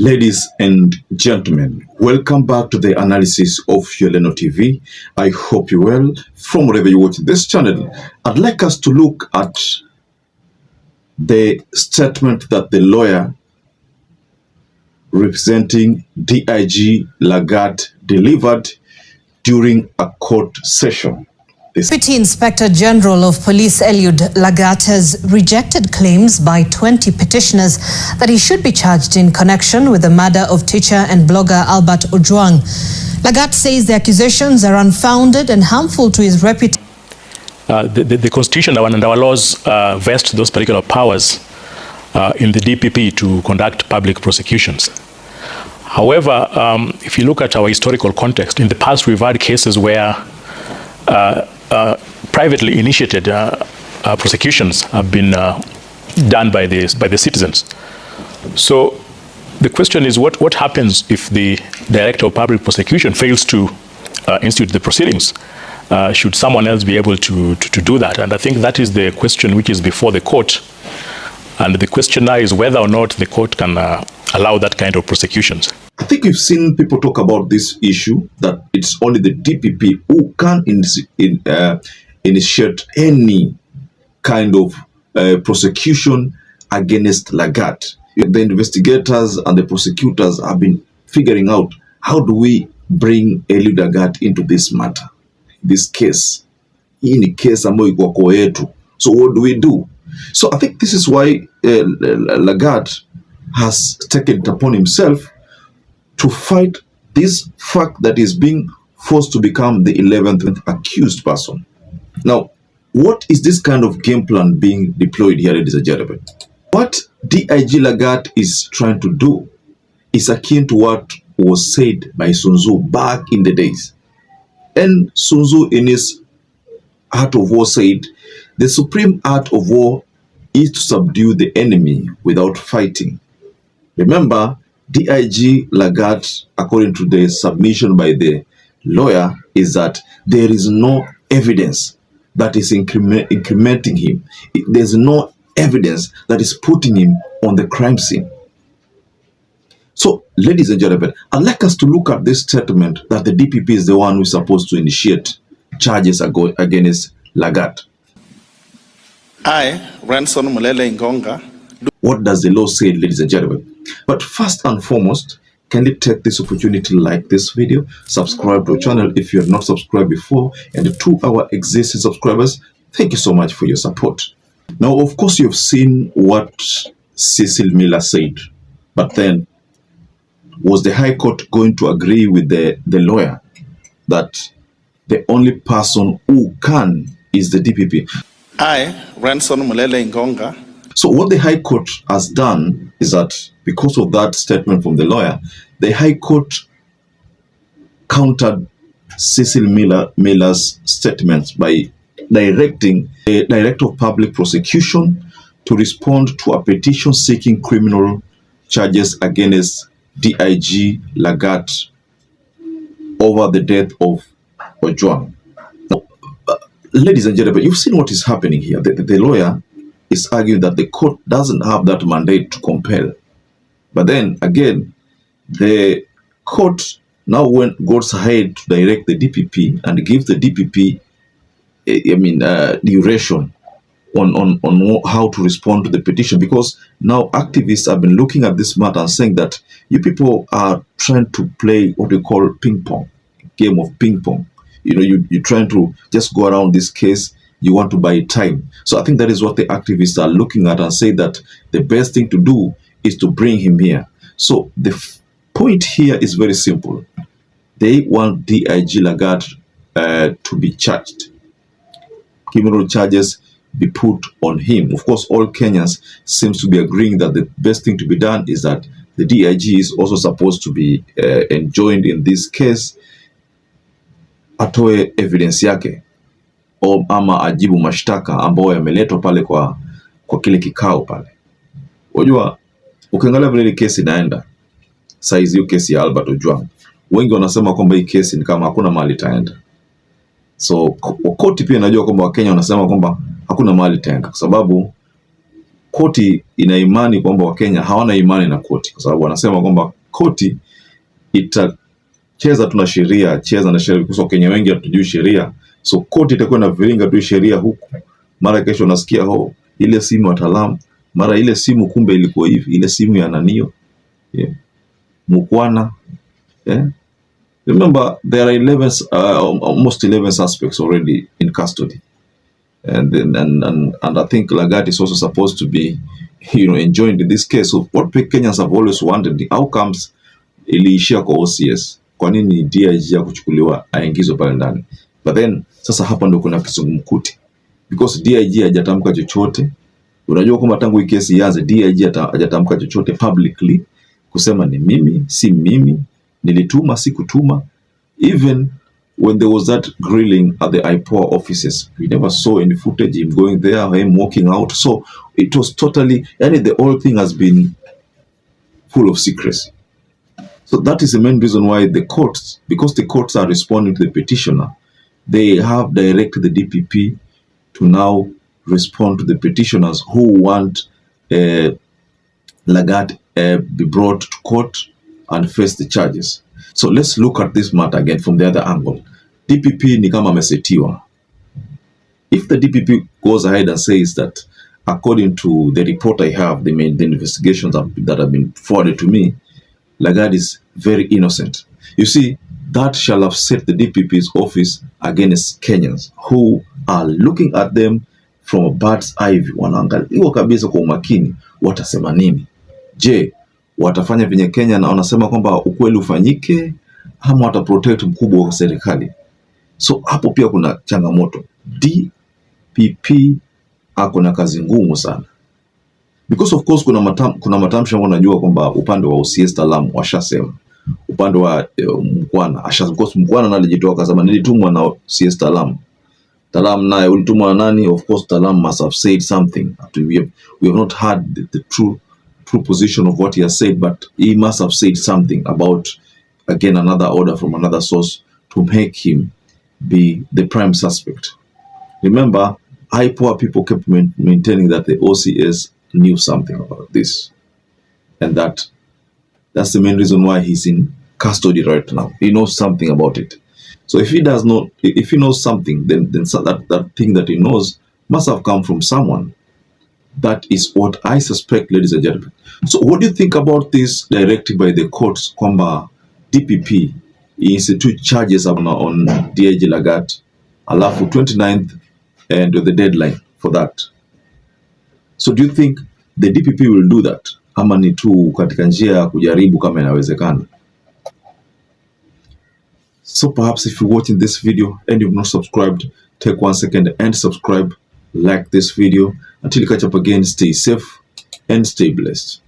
Ladies and gentlemen, welcome back to the analysis of YOLENO TV. I hope you're well. From wherever you watch this channel, I'd like us to look at the statement that the lawyer representing DIG LAGAT delivered during a court session. Deputy Inspector General of Police Eliud Lagat has rejected claims by 20 petitioners that he should be charged in connection with the murder of teacher and blogger Albert OJUANG. Lagat says the accusations are unfounded and harmful to his reputation. The Constitution and our laws vest those particular powers in the DPP to conduct public prosecutions. However, if you look at our historical context, in the past we've had cases where privately initiated prosecutions have been done by the citizens. So the question is, what happens if the Director of Public Prosecution fails to institute the proceedings? Should someone else be able to do that? And I think that is the question which is before the court. And the question now is whether or not the court can allow that kind of prosecutions. I think we've seen people talk about this issue, that it's only the DPP who can initiate any kind of prosecution against Lagat. The investigators and the prosecutors have been figuring out, how do we bring Eliud Lagat into this matter, this case? In case ambayo iko kwa yetu. So what do we do? So I think this is why Lagat has taken it upon himself to fight this fact that is being forced to become the 11th accused person. Now, what is this kind of game plan being deployed here, ladies and gentlemen? What DIG Lagat is trying to do is akin to what was said by Sun Tzu back in the days. And Sun Tzu, in his Art of War, said, the supreme art of war is to subdue the enemy without fighting. Remember, DIG Lagat, according to the submission by the lawyer, is that there is no evidence that is incriminating him. There's no evidence that is putting him on the crime scene. So, ladies and gentlemen, I'd like us to look at this statement that the DPP is the one who is supposed to initiate charges against Lagat. I, Ranson Mulele Ngonga. What does the law say, ladies and gentlemen? But first and foremost, kindly take this opportunity to like this video, subscribe to our channel if you have not subscribed before, and to our existing subscribers, thank you so much for your support. Now, of course, you've seen what Cecil Miller said, but then was the High Court going to agree with the lawyer that the only person who can is the DPP? I, Ranson Mulele Ngonga. So what the High Court has done is that because of that statement from the lawyer, the High Court countered Cecil Miller's statements by directing the Director of Public Prosecution to respond to a petition seeking criminal charges against DIG Lagat over the death of OJUANG. Now, ladies and gentlemen, you've seen what is happening here. The lawyer is arguing that the court doesn't have that mandate to compel. But then again, the court now goes ahead to direct the DPP and give the DPP, duration on how to respond to the petition, because now activists have been looking at this matter and saying that you people are trying to play what we call ping pong, game of ping pong. You know, you're trying to just go around this case. You want to buy time. So I think that is what the activists are looking at and say that the best thing to do is to bring him here. So the point here is very simple. They want DIG Lagat to be charged. Criminal charges be put on him. Of course, all Kenyans seems to be agreeing that the best thing to be done is that the DIG is also supposed to be enjoined in this case, atoe evidence yake ama ajibu mashtaka ambayo yameletwa pale kwa kile kikao pale. Unajua, ukiangalia vile ile kesi inaenda, size hiyo kesi ya Albert OJUANG, wengi wanasema kwamba hii kesi ni kama hakuna mahali itaenda. So koti pia najua kwamba Wakenya wanasema kwamba hakuna mahali itaenda, kwa sababu koti ina imani kwamba Wakenya hawana imani na koti, kwa sababu wanasema kwamba koti itacheza tu na sheria, cheza na sheria, kwa sababu Wakenya wengi hatujui sheria. So koti itakuwa na viringa tu sheria huku, mara kesho nasikia ile simu wataalamu, mara ile simu kumbe ilikuwa hivi, ile simu ya nanio mukwana. Remember, there are almost 11 suspects already in custody, and I think Lagat is also supposed to be, enjoined in this case. So what Kenyans have always wanted, the outcomes iliishia kwa OCS. Kwa nini DIG ya kuchukuliwa aingizwe pale ndani? But then sasa hapa ndio kuna kizungumkuti, because DIG hajatamka chochote. Unajua kwamba tangu hii kesi ianze DIG hajatamka chochote publicly kusema ni mimi, si mimi, nilituma, si kutuma. Even when there was that grilling at the IPOA offices, we never saw any footage him going there, him walking out. So it was totally, the whole thing has been full of secrecy. So that is the main reason why the courts, because the courts are responding to the petitioner, they have directed the DPP to now respond to the petitioners who want Lagat be brought to court and face the charges. So let's look at this matter again from the other angle. DPP ni kama amesetiwa. If the DPP goes ahead and says that, according to the report I have, the investigations that have been forwarded to me, Lagat is very innocent. You see, that shall have set the DPP's office against Kenyans who are looking at them from a bird's eye view. Wanaangalia kabisa kwa umakini watasema nini. Je, watafanya venye Kenya na wanasema kwamba ukweli ufanyike, ama wataprotect mkubwa wa serikali? So hapo pia kuna changamoto. DPP ako na kazi ngumu sana, because of course kuna matamshi ambayo najua kwamba upande wa OCS Talam washasema, upande wa Mkwana of course Mkwana na alijitoa akasema nilitumwa na OCS Talam naye ulitumwa na nani? Of course Talam must have said something. We have not heard the true position of what he has said, but he must have said something about, again, another order from another source to make him be the prime suspect. Remember, IPOA people kept maintaining that the OCS knew something about this, and that's the main reason why he's in custody right now. He knows something about it. So if he knows something, then that thing that he knows must have come from someone. That is what I suspect, ladies and gentlemen. So what do you think about this directive by the courts kwamba DPP institute charges on DIG Lagat, alafu 29th and the deadline for that? So do you think the DPP will do that, ama ni tu katika njia ya kujaribu kama inawezekana? So perhaps if you're watching this video and you've not subscribed, take 1 second and subscribe, like this video. Until you catch up again, stay safe and stay blessed.